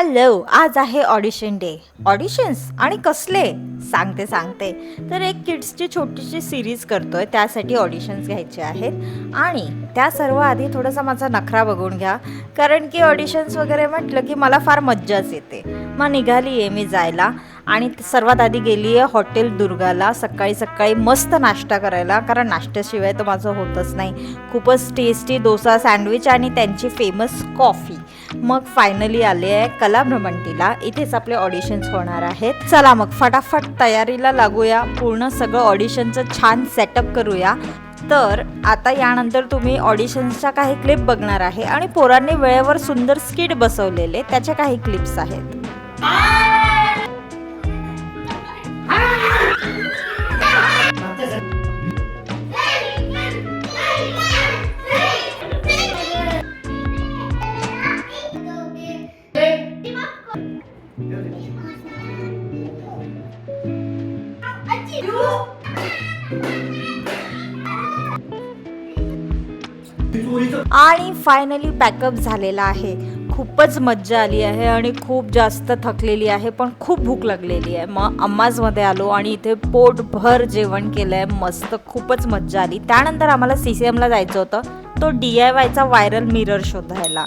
Hello, आज आहे audition day. Auditions आणि कसले सांगते. तर एक किड्सची छोटीशी सिरीज करतोय, त्यासाठी ऑडिशन्स घ्यायचे आहेत. आणि त्या सर्व आधी थोडासा माझा नखरा बघून घ्या, कारण की ऑडिशन्स वगैरे म्हटलं की मला फार मज्जाच येते. मग निघाली आहे मी जायला आणि सर्वात आधी गेली आहे हॉटेल दुर्गाला सकाळी मस्त नाश्ता करायला, कारण नाश्त्याशिवाय तर माझं होतच नाही. खूपच टेस्टी डोसा, सँडविच आणि त्यांची फेमस कॉफी. मग फायनली आले आहे कलाभ्रमंतीला, इथेच आपले ऑडिशन्स होणार आहेत. चला मग फटाफट तयारीला लागूया, पूर्ण सगळं ऑडिशनचं छान सेटअप करूया. तर आता यानंतर तुम्ही ऑडिशन्सच्या काही क्लिप बघणार आहे आणि पोरांनी वेळेवर सुंदर स्किट बसवलेले त्याच्या काही क्लिप्स आहेत. आणि फायनली पॅकअप झालेला आहे. खूपच मज्जा आली आहे आणि खूप जास्त थकलेली आहे, पण खूप भूक लागलेली आहे. मग अम्माजमध्ये आलो आणि इथे पोटभर जेवण केलं आहे. मस्त, खूपच मज्जा आली. त्यानंतर आम्हाला CCMला जायचं होतं, तो DIYचा व्हायरल मिरर शोधायला.